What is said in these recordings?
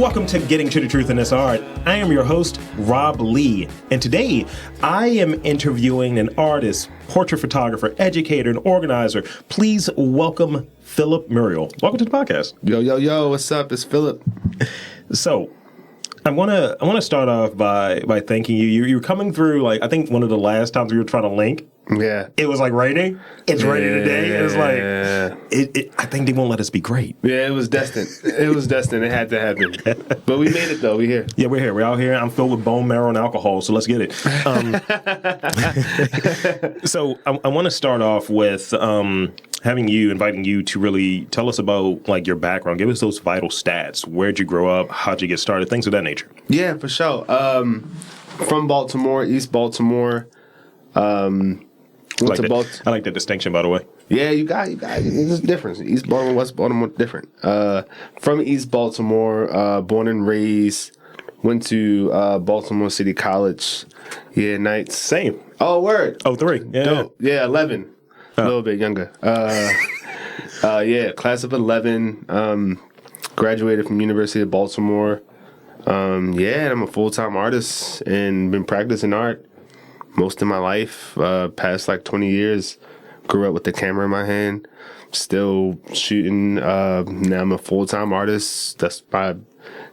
Welcome to Getting to the Truth in This Art. I am your host, Rob Lee, and today I am interviewing an artist, portrait photographer, educator, and organizer. Please welcome Philip Muriel. Welcome to the podcast. Yo, what's up? It's Philip. So, I want to start off by thanking you. You're coming through, like, I think one of the last times we were trying to link. Yeah. It was like raining. It's raining today. And it's like, I think they won't let us be great. Yeah, it was destined. It had to happen. But we made it, though. We're here. Yeah, we're here. We're out here. I'm filled with bone marrow and alcohol, so let's get it. So I want to start off with inviting you to really tell us about, like, your background. Give us those vital stats. Where'd you grow up? How'd you get started? Things of that nature. Yeah, for sure. From Baltimore, East Baltimore. I like that distinction, by the way. Yeah, you got it. There's a difference. East Baltimore, West Baltimore, different. From East Baltimore, born and raised, went to Baltimore City College. Yeah, Knights. Same. Oh, word. Oh, 3. Yeah. Dope. Yeah, 11. A little bit younger. Yeah, class of 11. Graduated from University of Baltimore. Yeah, I'm a full-time artist and been practicing art most of my life, past like 20 years. Grew up with the camera in my hand, still shooting. Now I'm a full-time artist. That's my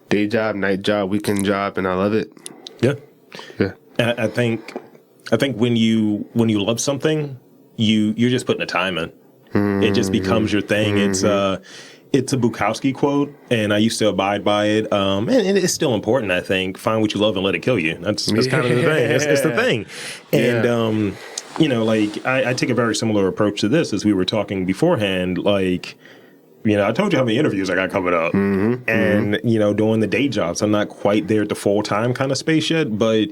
day job, night job, weekend job, and I love it. Yeah. Yeah. And I think when you love something, you're just putting the time in. Mm-hmm. It just becomes your thing. Mm-hmm. It's a Bukowski quote, and I used to abide by it. And it's still important, I think. Find what you love and let it kill you. That's kind of the thing. It's the thing. And, I take a very similar approach to this as we were talking beforehand. Like, I told you how many interviews I got coming up. Mm-hmm. And, doing the day jobs, I'm not quite there at the full-time kind of space yet, but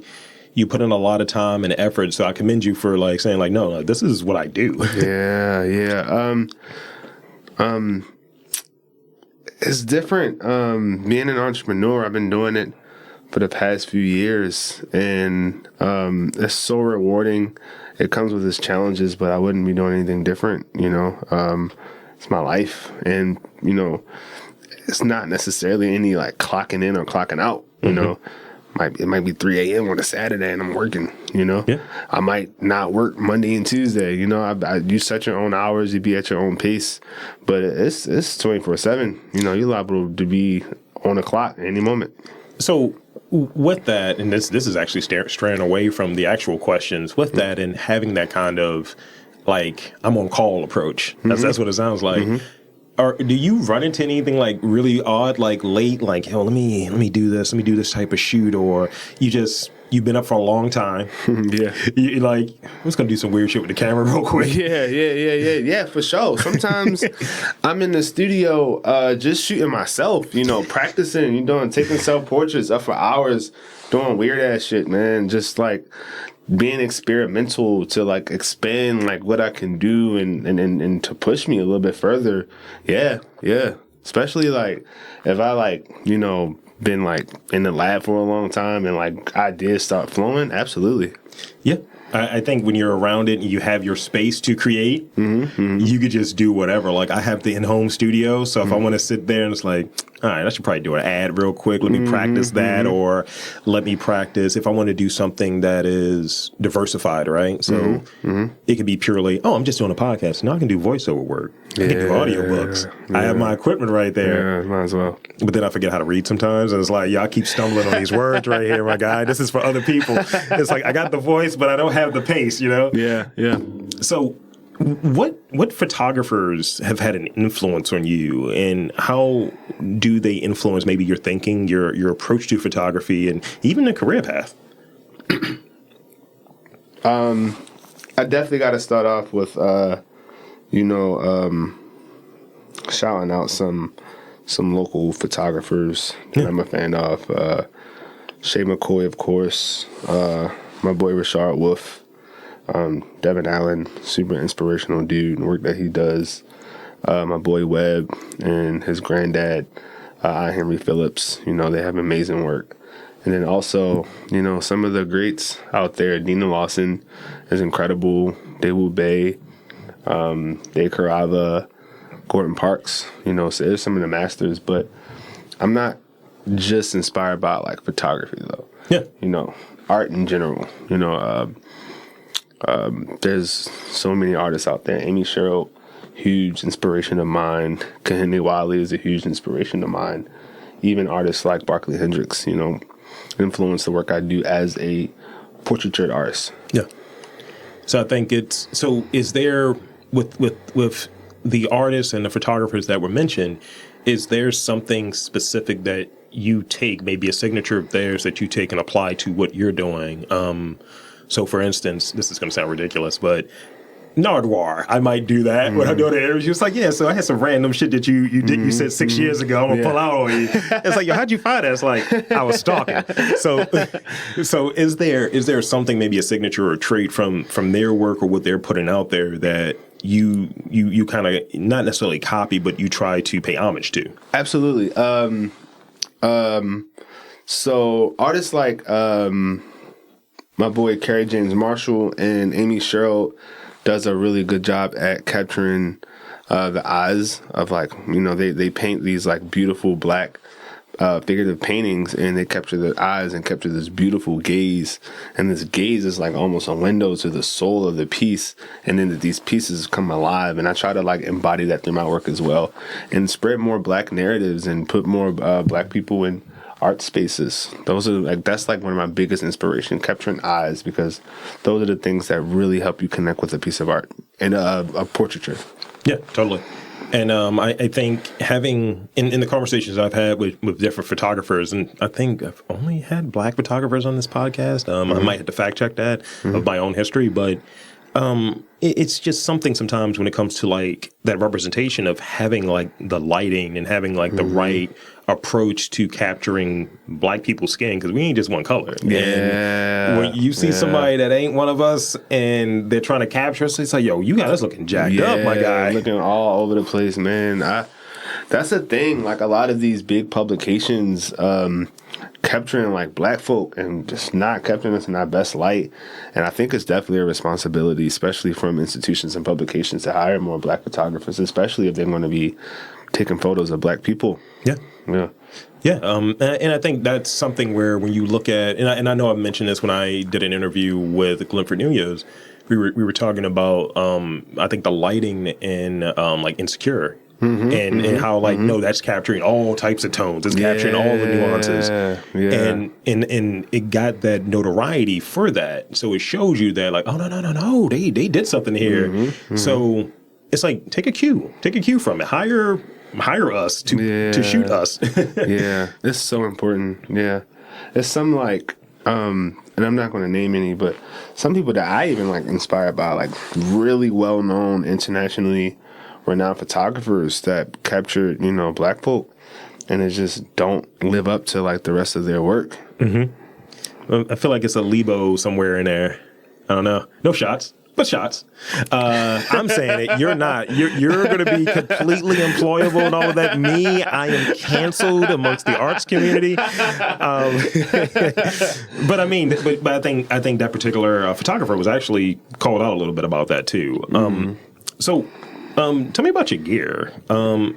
you put in a lot of time and effort. So I commend you for, like, saying, like, no, this is what I do. Yeah. It's different. Being an entrepreneur, I've been doing it for the past few years, and it's so rewarding. It comes with its challenges, but I wouldn't be doing anything different, It's my life, and, it's not necessarily any, like, clocking in or clocking out, It might be 3 a.m. on a Saturday and I'm working, Yeah. I might not work Monday and Tuesday, you set your own hours, you be at your own pace, but it's 24/7. You're liable to be on the clock at any moment. So with that, and this is actually straying away from the actual questions, with that and having that kind of, like, I'm on call approach, that's what it sounds like. Mm-hmm. Or do you run into anything like really odd, like late, like, let me do this type of shoot, or you've been up for a long time? Yeah. You're like, I'm just gonna do some weird shit with the camera real quick. Yeah, for sure. Sometimes I'm in the studio just shooting myself, practicing, taking self-portraits up for hours, doing weird ass shit, man. Just like being experimental to, like, expand, like, what I can do and to push me a little bit further. Yeah. Especially, like, if I, like, been, like, in the lab for a long time and, like, ideas start flowing, absolutely. Yeah. I think when you're around it and you have your space to create, you could just do whatever. Like, I have the in-home studio, so if I want to sit there and it's like, all right, I should probably do an ad real quick. Let me practice that, or let me practice if I want to do something that is diversified, right? So it could be purely, I'm just doing a podcast. Now I can do voiceover work. I can do audiobooks. I have my equipment right there. Yeah, might as well. But then I forget how to read sometimes, and it's like, I keep stumbling on these words right here, my guy. This is for other people. It's like, I got the voice, but I don't have the pace, Yeah. So what photographers have had an influence on you, and how do they influence maybe your thinking, your approach to photography, and even the career path? I definitely got to start off with, shouting out some local photographers that I'm a fan of. Shay McCoy, of course. My boy Rashard Wolf. Devin Allen, super inspirational dude, and work that he does. My boy Webb and his granddad, Henry Phillips, they have amazing work. And then also, some of the greats out there, Dina Lawson is incredible, Daewoo Bay, Dave Carava, Gordon Parks, so there's some of the masters, but I'm not just inspired by like photography though. Yeah. You know, art in general. You know, there's so many artists out there. Amy Sherrill, huge inspiration of mine. Kahene Wiley is a huge inspiration of mine. Even artists like Barkley Hendricks, you know, influence the work I do as a portraiture artist. Yeah. So I think is there with the artists and the photographers that were mentioned, is there something specific that you take, maybe a signature of theirs that you take and apply to what you're doing? So for instance, this is going to sound ridiculous, but Nardwuar, I might do that when I go to interviews. It's like, yeah, so I had some random shit that you did. You said 6 years ago on Polaroid. It's like, yo, how'd you find that? It's like, I was stalking. So is there something, maybe a signature or a trait from their work or what they're putting out there that you kind of not necessarily copy, but you try to pay homage to? Absolutely. So artists like my boy Kerry James Marshall and Amy Sherrill does a really good job at capturing the eyes of, like, you know, they paint these like beautiful black figurative paintings, and they capture the eyes and capture this beautiful gaze, and this gaze is like almost a window to the soul of the piece, and then these pieces come alive, and I try to like embody that through my work as well, and spread more black narratives and put more black people in art spaces. Those are like, that's like one of my biggest inspiration, capturing eyes, because those are the things that really help you connect with a piece of art and a portraiture. Yeah, totally. And I think having in the conversations I've had with different photographers, and I think I've only had black photographers on this podcast. I might have to fact check that of my own history, but it's just something sometimes when it comes to like that representation of having like the lighting and having like the right approach to capturing black people's skin, because we ain't just one color. Yeah. And when you see somebody that ain't one of us and they're trying to capture us, it's like, yo, you got us looking jacked up, my guy. Looking all over the place, man. That's the thing. Like a lot of these big publications, capturing like black folk and just not capturing us in our best light. And I think it's definitely a responsibility, especially from institutions and publications, to hire more black photographers, especially if they're going to be taking photos of black people. Yeah. Yeah. Yeah. And I think that's something where when you look at, and I know I mentioned this when I did an interview with Glenford Nunez, we were talking about, I think the lighting in like Insecure. And how like no, that's capturing all types of tones. It's capturing all the nuances, and it got that notoriety for that. So it shows you that like, oh no, they did something here. So it's like take a cue from it. Hire us to shoot us. Yeah, it's so important. Yeah, it's some like and I'm not going to name any, but some people that I even like inspired by, like really well known internationally renowned photographers that captured, you know, black folk, and it just don't live up to like the rest of their work. Well, I feel like it's a Lebo somewhere in there. I don't know. No shots, but shots. I'm saying it. You're not. You're going to be completely employable and all of that. Me, I am canceled amongst the arts community. But I mean, but I think that particular photographer was actually called out a little bit about that too. So. Tell me about your gear. But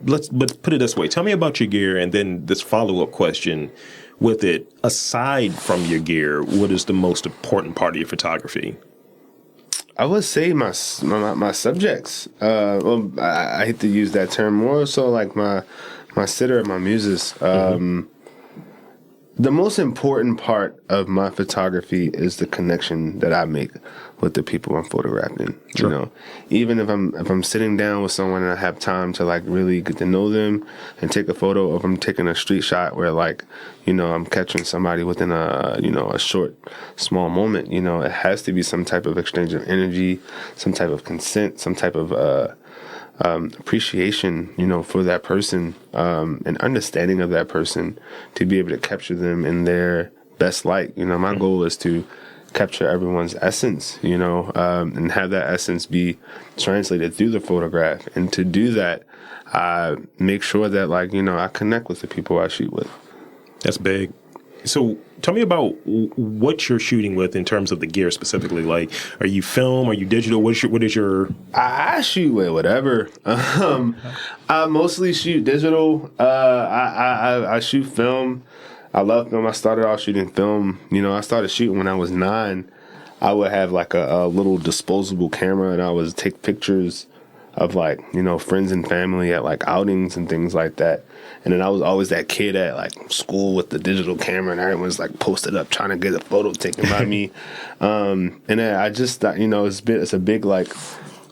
let's put it this way. Tell me about your gear, and then this follow-up question with it. Aside from your gear, what is the most important part of your photography? I would say my subjects. Well, I hate to use that term, more so like my sitter, my muses. The most important part of my photography is the connection that I make with the people I'm photographing. Sure. You know, even if I'm sitting down with someone and I have time to like really get to know them and take a photo, or if I'm taking a street shot where like, you know, I'm catching somebody within a short, small moment, you know, it has to be some type of exchange of energy, some type of consent, some type of appreciation, you know, for that person, and understanding of that person to be able to capture them in their best light. You know, my goal is to capture everyone's essence, you know, and have that essence be translated through the photograph. And to do that, I make sure that, like, you know, I connect with the people I shoot with. That's big. So tell me about what you're shooting with in terms of the gear specifically. Like, are you film? Are you digital? What is your? I shoot with whatever. I mostly shoot digital. I shoot film. I love film. I started off shooting film. I started shooting when I was 9. I would have like a little disposable camera, and I would take pictures of like, friends and family at like outings and things like that. And then I was always that kid at like school with the digital camera, and everyone's like posted up trying to get a photo taken by me. And then I just thought, it's a big like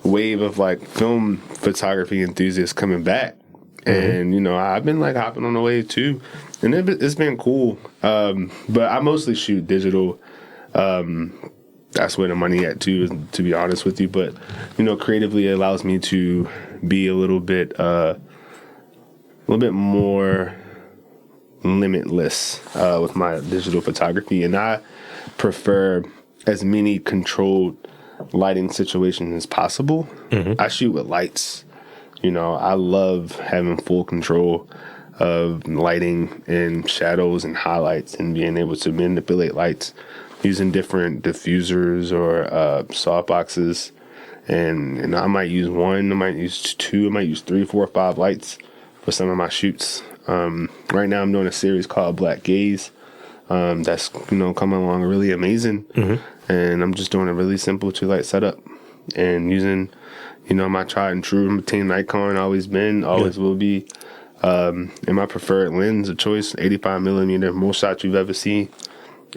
wave of like film photography enthusiasts coming back. And, I've been like hopping on the wave too. And it's been cool. But I mostly shoot digital. That's where the money at too, to be honest with you. But, creatively it allows me to be a little bit more limitless with my digital photography. And I prefer as many controlled lighting situations as possible. I shoot with lights. I love having full control of lighting and shadows and highlights and being able to manipulate lights using different diffusers or softboxes. And I might use 1, I might use 2, I might use 3, 4, 5 lights for some of my shoots. Right now I'm doing a series called Black Gaze. That's, coming along really amazing. And I'm just doing a really simple 2-light setup and using, my tried and true routine Nikon, always will be. And my preferred lens of choice, 85 millimeter. Most shots you've ever seen,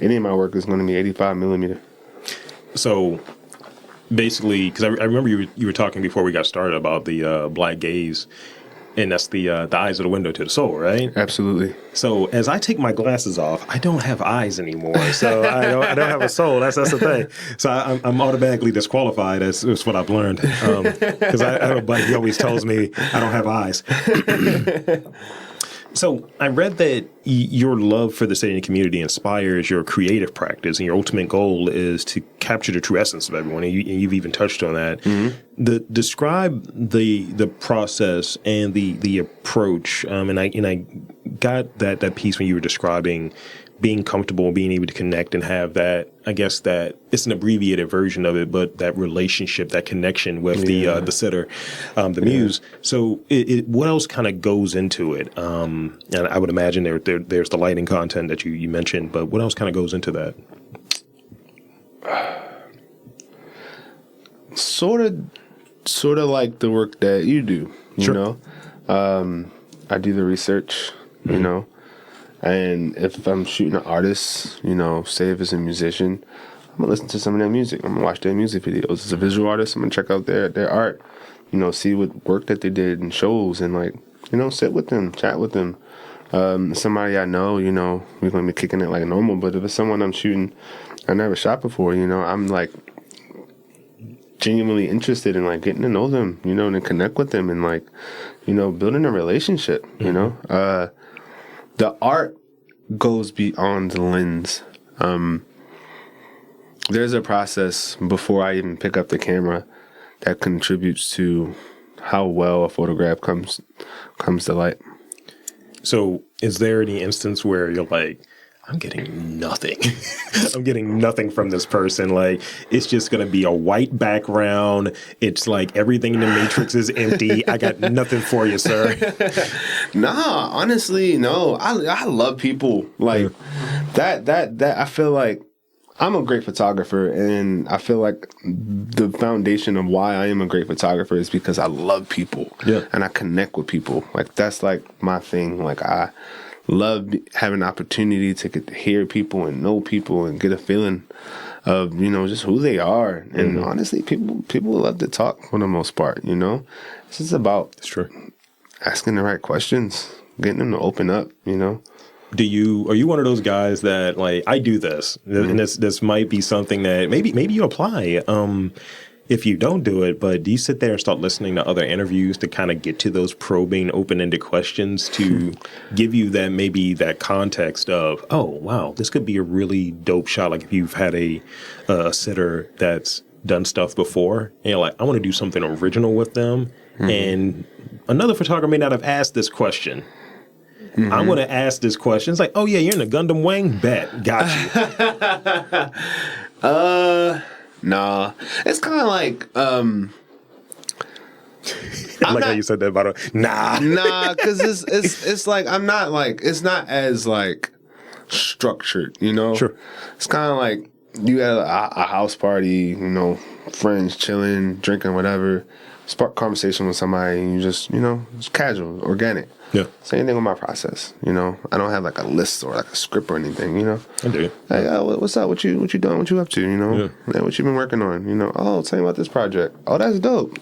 any of my work is going to be 85 millimeter. So basically, because I remember you were talking before we got started about the Black Gaze. And that's the eyes are the window to the soul, right? Absolutely. So as I take my glasses off, I don't have eyes anymore. So I don't have a soul. That's the thing. So I'm automatically disqualified. That's what I've learned. Because I have a buddy, he always tells me I don't have eyes. So I read that your love for the city and community inspires your creative practice, and your ultimate goal is to capture the true essence of everyone. And you've even touched on that. Describe the process and the approach. And I got that piece when you were describing being comfortable and being able to connect and have that, I guess that it's an abbreviated version of it, but that relationship, that connection with the sitter, the muse. So what else kind of goes into it? And I would imagine there's the lighting content that you mentioned, but what else kind of goes into that? Sort of like the work that you do, you know? I do the research, you know? And if I'm shooting an artist, say if it's a musician, I'm going to listen to some of their music. I'm going to watch their music videos. As a visual artist, I'm going to check out their art, see what work that they did in shows and, sit with them, chat with them. Somebody I know, we're going to be kicking it like normal. But if it's someone I'm shooting, I never shot before, I'm genuinely interested in getting to know them, and connect with them and building a relationship, The art goes beyond the lens. There's a process before I even pick up the camera that contributes to how well a photograph comes to light. So is there any instance where you're like, I'm getting nothing. I'm getting nothing from this person. It's just going to be a white background. It's like everything in the Matrix is empty. I got nothing for you, sir. Nah, honestly, no. I love people. That I feel like I'm a great photographer, and I feel like the foundation of why I am a great photographer is because I love people. Yeah. And I connect with people. That's my thing. I love having the opportunity to get to hear people and know people and get a feeling of, just who they are. And honestly, people love to talk for the most part, It's just about asking the right questions, getting them to open up, Are you one of those guys that I do this, and this might be something that maybe you apply, if you don't do it, but do you sit there and start listening to other interviews to kind of get to those probing, open-ended questions to give you that context of, oh, wow, this could be a really dope shot. If you've had a sitter that's done stuff before, and you're like, I want to do something original with them. And another photographer may not have asked this question. I'm going to ask this question. It's like, oh yeah, you're in a Gundam wing? Bet. Got you. Nah. It's kind of like, I like how you said that about Nah, because it's like, I'm not like, it's not as like structured, you know? Sure. It's kind of like you at a house party, you know, friends chilling, drinking, whatever, spark conversation with somebody, and you just, you know, it's casual, organic. Yeah. Same thing with my process, you know? I don't have like a list or like a script or anything, you know? I do. Hey, what's up? What you doing? What you up to, you know? Yeah. Hey, what you been working on, you know? Oh, tell me about this project. Oh, that's dope.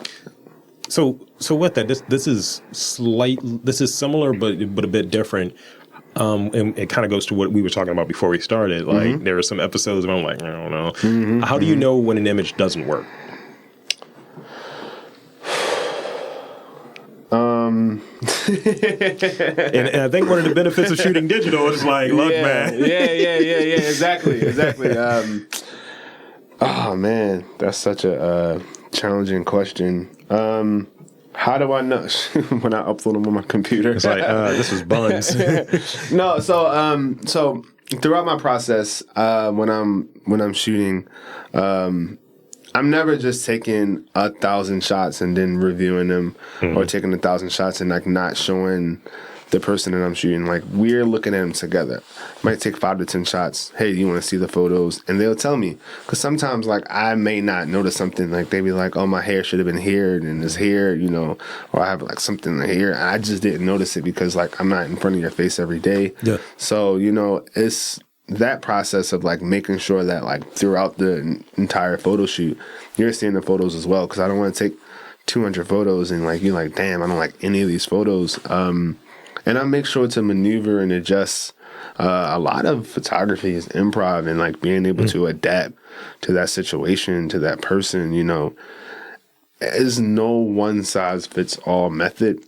So with that, this is similar, but a bit different. And it kind of goes to what we were talking about before we started. Like there are some episodes where I'm like, I don't know. How do you know when an image doesn't work? Um, and I think one of the benefits of shooting digital is like, look, man. Yeah, exactly. Oh man, that's such a challenging question. How do I know when I upload them on my computer? It's like, this is buns. No, so throughout my process, when I'm shooting, I'm never just taking 1,000 shots and then reviewing them, or taking 1,000 shots and like not showing the person that I'm shooting. Like, we're looking at them together. Might take 5 to 10 shots. Hey, do you want to see the photos? And they'll tell me, because sometimes like I may not notice something. Like they be like, oh, my hair should have been here and it's here, you know, or I have like something here. And I just didn't notice it because like I'm not in front of your face every day. Yeah. So, you know, it's that process of like making sure that like throughout the entire photo shoot, you're seeing the photos as well. Because I don't want to take 200 photos and like you're like, damn, I don't like any of these photos. And I make sure to maneuver and adjust. A lot of photography is improv and like being able to adapt to that situation, to that person, you know. There's no one size fits all method.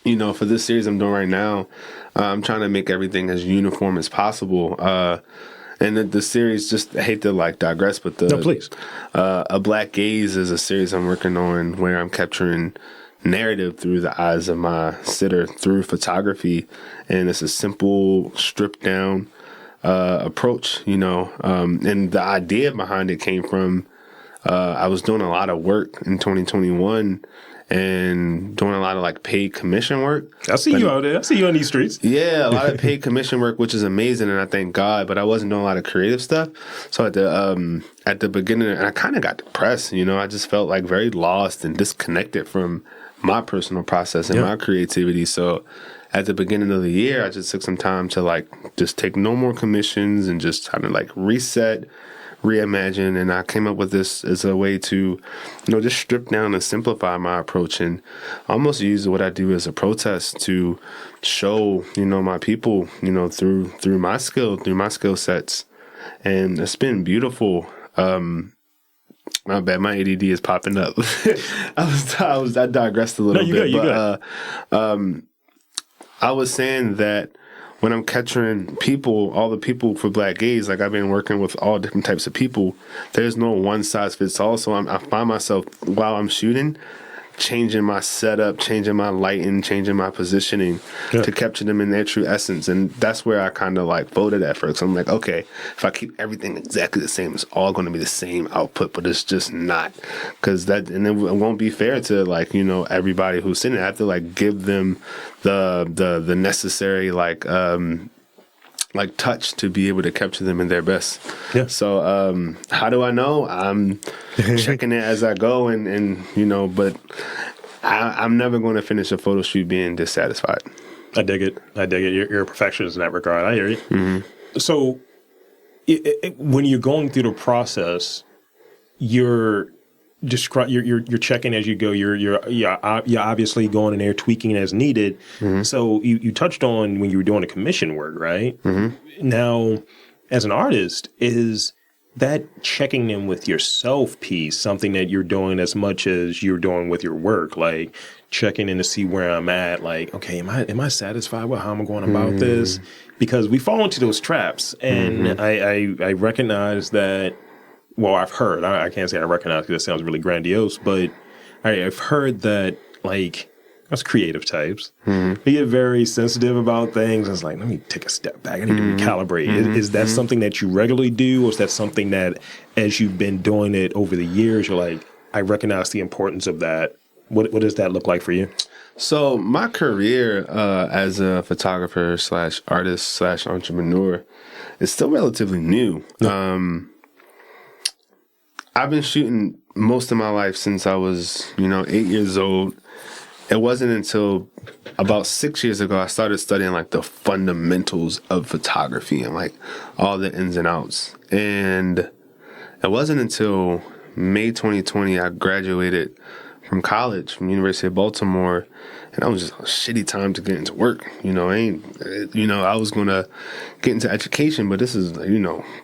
You know, for this series I'm doing right now, I'm trying to make everything as uniform as possible. And the series, just I hate to like digress, but no, please. A Black Gaze is a series I'm working on where I'm capturing narrative through the eyes of my sitter through photography, and it's a simple stripped down approach, you know. And the idea behind it came from I was doing a lot of work in 2021 and doing a lot of like paid commission work. I see you out there. I see you on these streets. Yeah, a lot of paid commission work, which is amazing, and I thank God. But I wasn't doing a lot of creative stuff. So at the beginning, and I kind of got depressed. You know, I just felt like very lost and disconnected from my personal process and my creativity. So at the beginning of the year, I just took some time to like just take no more commissions and just kind of like reset, reimagine. And I came up with this as a way to, you know, just strip down and simplify my approach and almost use what I do as a protest to show, you know, my people, you know, through my skill sets. And it's been beautiful. My bad, my ADD is popping up. I digressed a little bit. But I was saying that when I'm capturing people, all the people for Black Gaze, like I've been working with all different types of people. There's no one size fits all. So I find myself while I'm shooting, changing my setup, changing my lighting, changing my positioning to capture them in their true essence. And that's where I kind of like voted at first. I'm like, okay, if I keep everything exactly the same, it's all going to be the same output, but it's just not. And it won't be fair to like, you know, everybody who's sitting there. I have to like give them the necessary like touch to be able to capture them in their best. Yeah. So how do I know? I'm checking it as I go, and you know, but I'm never going to finish a photo shoot being dissatisfied. I dig it. You're a perfectionist in that regard. I hear you. Mm-hmm. So when you're going through the process, you're checking as you go. You're obviously going in there tweaking as needed. Mm-hmm. So you touched on when you were doing the commission work, right? Mm-hmm. Now, as an artist, is that checking in with yourself piece something that you're doing as much as you're doing with your work? Like checking in to see where I'm at. Like, okay, am I satisfied with how I'm going about this? Because we fall into those traps, and I recognize that. Well, I've heard, I can't say I recognize because it sounds really grandiose, but I've heard that, like, us creative types, we get very sensitive about things. It's like, let me take a step back. I need to recalibrate. Is that something that you regularly do, or is that something that, as you've been doing it over the years, you're like, I recognize the importance of that? What does that look like for you? So my career as a photographer / artist / entrepreneur is still relatively new. Yeah. I've been shooting most of my life since I was, 8 years old. It wasn't until about 6 years ago I started studying like the fundamentals of photography and like all the ins and outs. And it wasn't until May 2020 I graduated from college, from University of Baltimore, and that was just a shitty time to get into work. I was gonna get into education, but this is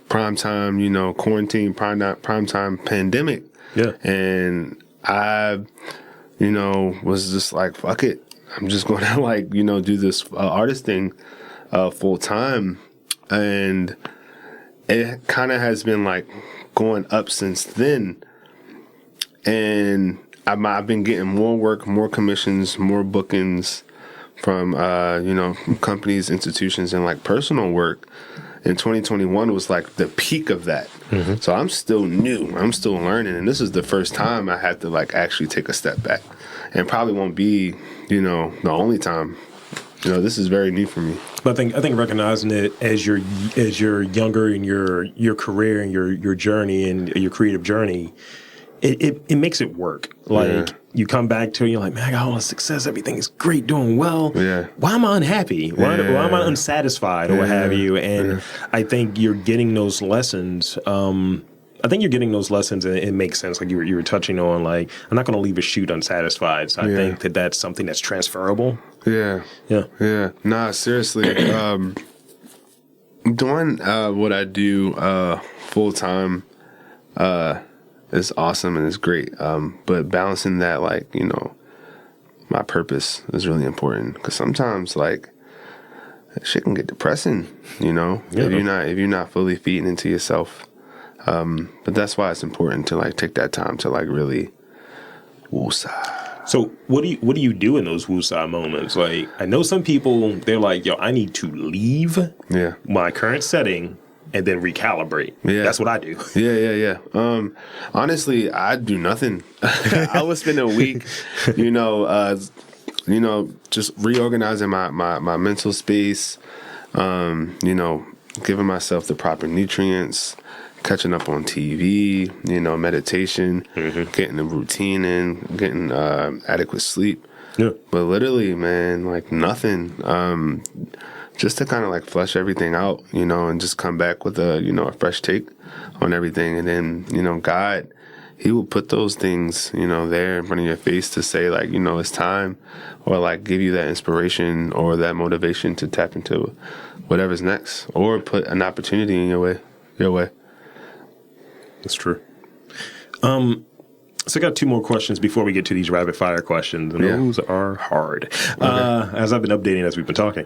prime time, quarantine, prime time pandemic. Yeah. And I, was just like, fuck it. I'm just gonna do this artist thing full time. And it kind of has been like going up since then. And I've been getting more work, more commissions, more bookings from, from companies, institutions, and like personal work. And 2021 was like the peak of that. Mm-hmm. So I'm still new. I'm still learning. And this is the first time I had to like actually take a step back. And probably won't be, the only time. This is very new for me. But I think recognizing it as you're younger in your career and your journey and your creative journey, it makes it work. Like you come back to it, you're like, man, I got all the success, everything is great, doing well. Yeah. Why am I unhappy? Why am I unsatisfied or what have you? And I think you're getting those lessons. I think you're getting those lessons, and it makes sense. Like you were touching on, like, I'm not going to leave a shoot unsatisfied. So I think that's something that's transferable. Yeah. Nah, seriously. Doing what I do full time is awesome and it's great. But balancing that, my purpose is really important, because sometimes shit can get depressing. If you're not fully feeding into yourself. But that's why it's important to take that time to really woosah. So what do you do in those woosah moments? Like, I know some people, they're like, yo, I need to leave my current setting and then recalibrate. Yeah. That's what I do. Yeah. Honestly, I do nothing. I would spend a week, just reorganizing my mental space, giving myself the proper nutrients, catching up on TV, meditation, getting the routine in, getting adequate sleep. Yeah. But literally, man, nothing. Just to kind of flush everything out, and just come back with a fresh take on everything. And then, God, He will put those things, there in front of your face to say it's time, or give you that inspiration or that motivation to tap into whatever's next, or put an opportunity in your way. That's true. So I got two more questions before we get to these rapid fire questions, and those are hard. Okay. As I've been updating as we've been talking.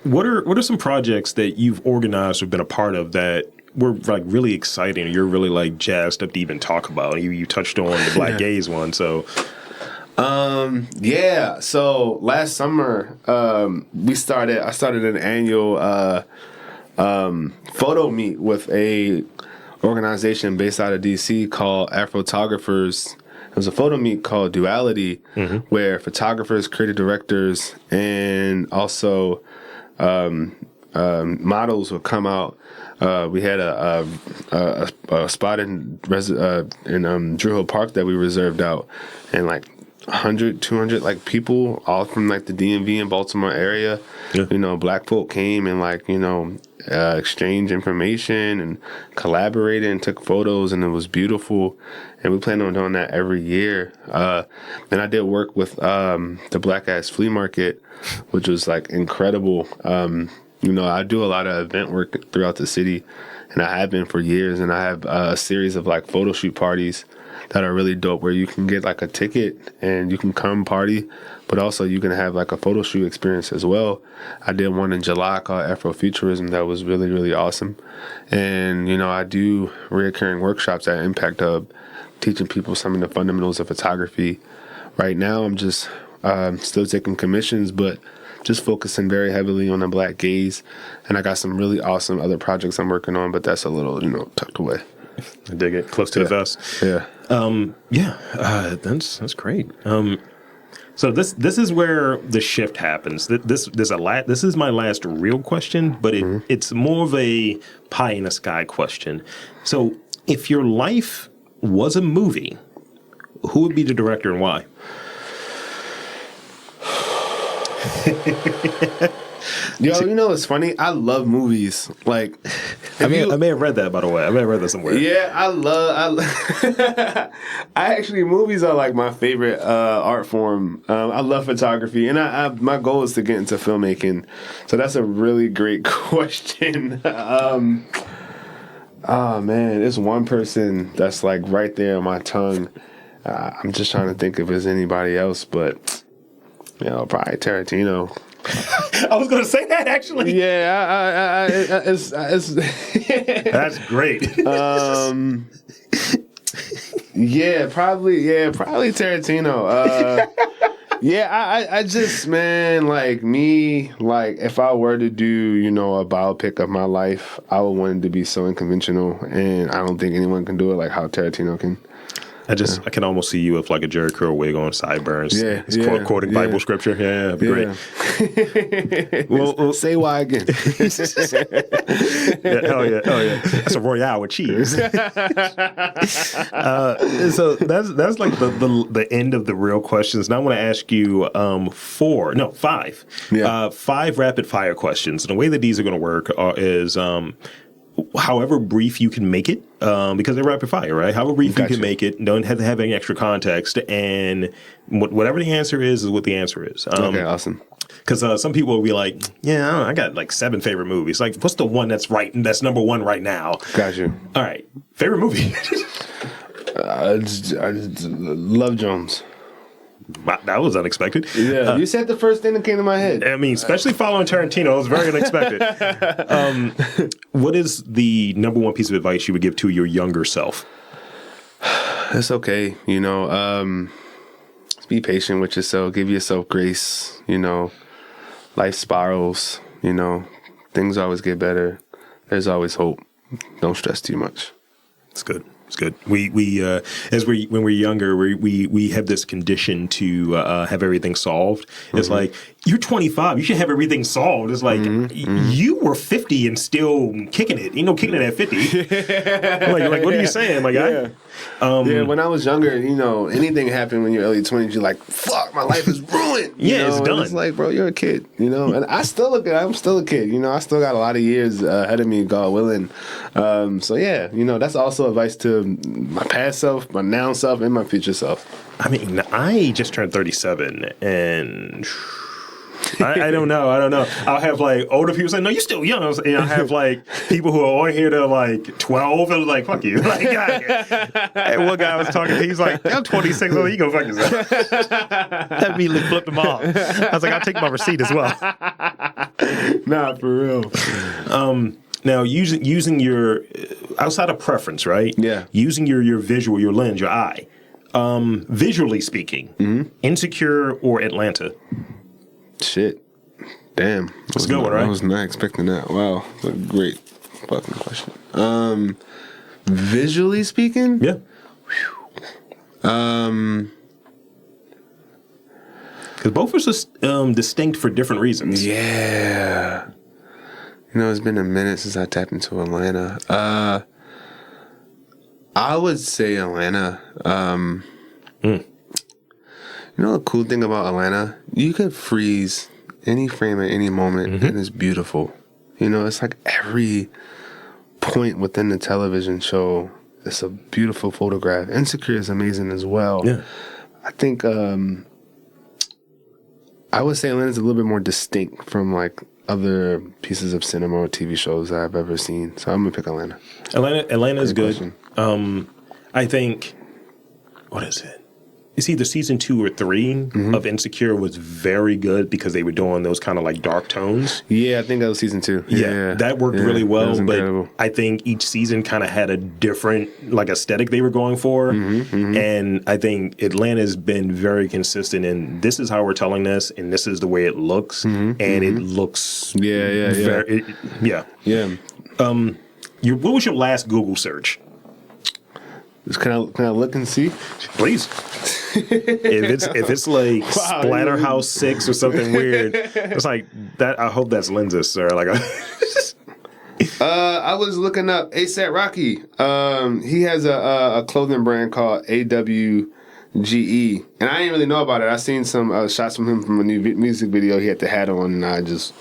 What are some projects that you've organized or been a part of that were really exciting, or you're really jazzed up to even talk about? You touched on the Black Gaze one, so. So last summer, I started an annual photo meet with a organization based out of DC called Afrotographers. It was a photo meet called Duality, where photographers, creative directors, and also models would come out. We had a spot in Drew Hill Park that we reserved out, and 100, 200 people, all from the DMV and Baltimore area. Yeah. Black folk came and exchange information and collaborated and took photos, and it was beautiful. And we plan on doing that every year. And I did work with the Black Ass Flea Market, which was incredible. I do a lot of event work throughout the city, and I have been for years. And I have a series of photo shoot parties that are really dope, where you can get a ticket and you can come party, but also you can have a photo shoot experience as well. I did one in July called Afrofuturism that was really, really awesome. And, I do reoccurring workshops at Impact Hub, teaching people some of the fundamentals of photography. Right now, I'm just Still taking commissions, but just focusing very heavily on the Black gaze. And I got some really awesome other projects I'm working on, but that's a little, tucked away. I dig it. Close to the vest. Yeah. That's great. So this is where the shift happens. This is my last real question, but it's more of a pie in the sky question. So if your life was a movie, who would be the director and why? Yo, it's funny. I love movies. Like, I may have read that, by the way. I may have read that somewhere. Yeah, movies are like my favorite art form. I love photography, and my goal is to get into filmmaking. So that's a really great question. Oh man, there's one person that's like right there on my tongue. I'm just trying to think if there's anybody else, but probably Tarantino. I was going to say that actually. Yeah, it's that's great. Probably Tarantino. I just, man, like me, like if I were to do, a biopic of my life, I would want it to be so unconventional, and I don't think anyone can do it like how Tarantino can. I can almost see you with like a Jerry Curl wig on, sideburns. Quoting Bible scripture. Yeah, that'd be great. well, say why again? Hell yeah. That's a Royale with cheese. So that's like the end of the real questions. Now I want to ask you 5. Yeah. 5 rapid fire questions. And the way that these are going to work is however brief you can make it, because they're rapid fire, right? However brief you can make it, don't have to have any extra context, and whatever the answer is what the answer is. Okay, awesome. Because some people will be like, I got like 7 favorite movies. Like, what's the one that's that's number 1 right now? Got you. All right, favorite movie. I just Love Jones. That was unexpected. Yeah, you said the first thing that came to my head. I mean, especially following Tarantino, it was very unexpected. What is the number 1 piece of advice you would give to your younger self? It's okay, just be patient with yourself. Give yourself grace. Life spirals. Things always get better. There's always hope. Don't stress too much. It's good. It's good. When we're younger, we have this condition to have everything solved. It's like, you're 25, you should have everything solved. It's like, you were 50 and still kicking it. Kicking it at 50. like, what are you saying, my guy? When I was younger, anything happened when you're early 20s, you're like, fuck, my life is ruined. It's done. It's like, bro, you're a kid, and I'm still a kid. I still got a lot of years ahead of me, God willing. That's also advice to my past self, my now self, and my future self. I mean, I just turned 37, and I don't know. I'll have like older people say, "No, you're still young," and I'll have like people who are on here that are like 12, and like, "Fuck you!" Like, and one guy I was talking to, he's like, "I'm 26, oh, you go fuck yourself." That immediately flipped him off. I was like, "I'll take my receipt as well." Nah, for real. Now, using your outside of preference, right? Yeah. Using your visual, your lens, your eye. Visually speaking, Insecure or Atlanta? Shit. Damn. That's a good one, right? I was not expecting that. Wow. What a great fucking question. Visually speaking? Yeah. Because both are distinct for different reasons. Yeah. It's been a minute since I tapped into Atlanta. I would say Atlanta. The cool thing about Atlanta, you could freeze any frame at any moment, and it's beautiful. It's like every point within the television show, it's a beautiful photograph. Insecure is amazing as well. Yeah. I think I would say Atlanta's a little bit more distinct from like other pieces of cinema or TV shows I've ever seen. So I'm gonna pick Atlanta. Atlanta is good. I think, what is it? it's either season 2 or 3 of Insecure was very good because they were doing those kind of like dark tones. Yeah, I think that was season 2. Yeah, that worked really well. But incredible. I think each season kind of had a different like aesthetic they were going for. And I think Atlanta's been very consistent in this is how we're telling this, and this is the way it looks, and it looks very, yeah. What was your last Google search? Just can I look and see? Please. if it's like Splatterhouse 6 or something weird, it's like that. I hope that's lenses, sir. Like, I was looking up ASAP Rocky. He has a clothing brand called AWGE, and I didn't really know about it. I seen some shots from him from a new music video. He had the hat on, and I just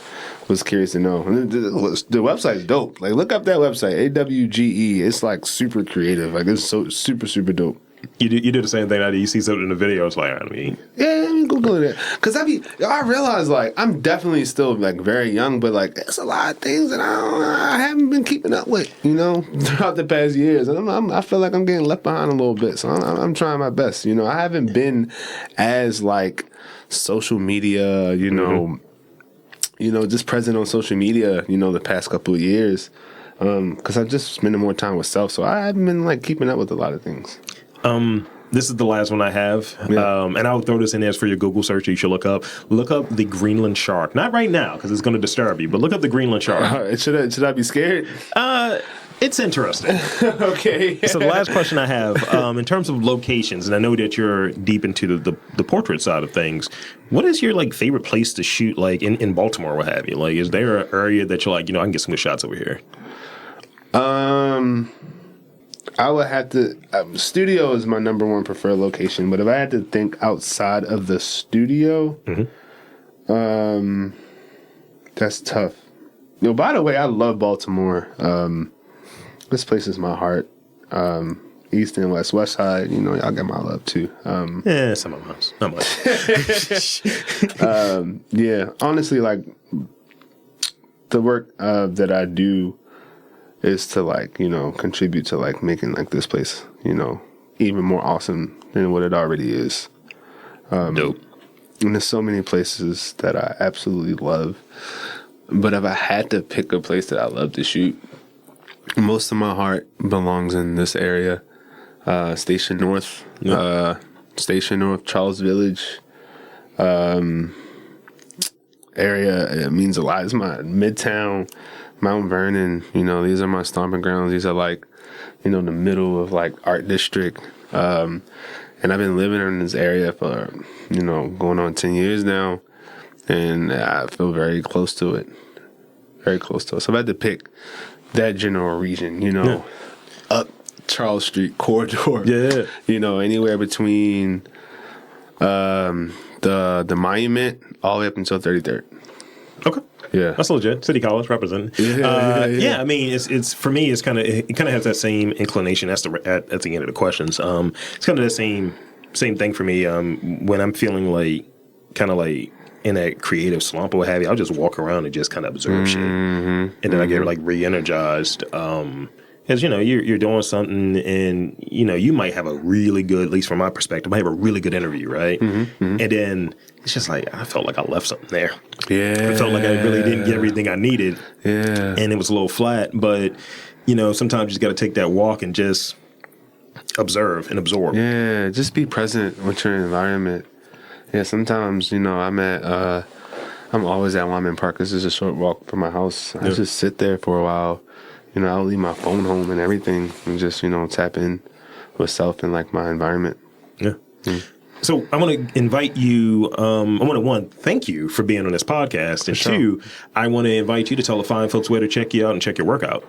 was curious to know. The website's dope. Like, look up that website, AWGE. It's like super creative. Like, it's so super dope. You do the same thing. You see something in the video, it's like, I mean, yeah, let me Google it. Because I realize like I'm definitely still like very young, but like there's a lot of things that I haven't been keeping up with, you know, throughout the past years, and I feel like I'm getting left behind a little bit. So I'm trying my best. You know, I haven't been as like social media, you know, just present on social media, you know, the past couple of years, because I've just spending more time with self. So I haven't been like keeping up with a lot of things. This is the last one I have, and I'll throw this in there for your Google search. You should look up the Greenland shark. Not right now because it's going to disturb you, but look up the Greenland shark. Should I be scared? It's interesting. Okay. So the last question I have, in terms of locations, and I know that you're deep into the portrait side of things. What is your like favorite place to shoot, like in Baltimore, what have you? Like, is there an area that you're like, I can get some good shots over here? I would have to. Studio is my number one preferred location, but if I had to think outside of the studio, that's tough. By the way, I love Baltimore. This place is my heart. East and West Side, y'all get my love too. Yeah, some of us, not much. Yeah, honestly, like the work that I do is to like, contribute to like making like this place, even more awesome than what it already is. Dope. And there's so many places that I absolutely love. But if I had to pick a place that I love to shoot, most of my heart belongs in this area. Station North, Charles Village, area. It means a lot. It's my Midtown, Mount Vernon, these are my stomping grounds. These are like, the middle of like art district. And I've been living in this area for, going on 10 years now. And I feel very close to it. Very close to it. So if I had to pick that general region, up Charles Street corridor. Yeah. Anywhere between the Monument all the way up until 33rd. Okay. Yeah, that's legit. City College representing. Yeah. I mean, it's for me. It kind of has that same inclination. That's at the end of the questions. It's kind of the same thing for me. When I'm feeling like kind of like in that creative slump or what have you, I'll just walk around and just kind of observe shit, and then I get like re-energized. Because you're doing something, and you might have a really good, at least from my perspective, might have a really good interview, right? And then it's just like I felt like I left something there. Yeah, I felt like I really didn't get everything I needed. Yeah, and it was a little flat. But sometimes you just got to take that walk and just observe and absorb. Yeah, just be present with your environment. Yeah, sometimes I'm always at Lyman Park. This is a short walk from my house. I just sit there for a while. I'll leave my phone home and everything and just, tap in with self and like my environment. Yeah. So I want to invite you, I want to, one, thank you for being on this podcast. And two, I want to invite you to tell the fine folks where to check you out and check your workout.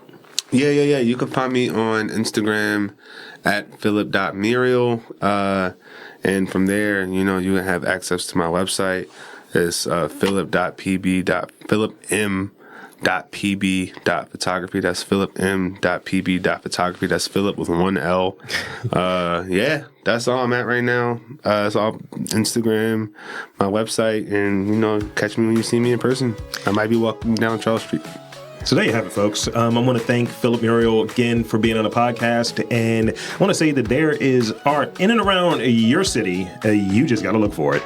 Yeah. You can find me on Instagram at Philip.Muriel. And from there, you can have access to my website. It's philip.pb.photography. That's philipm.pb.photography. That's Philip with one L. Yeah, that's all I'm at right now. It's all Instagram, my website, and catch me when you see me in person. I might be walking down Charles Street. So there you have it, folks. I want to thank Philip Muriel again for being on the podcast. And I want to say that there is art in and around your city. You just got to look for it.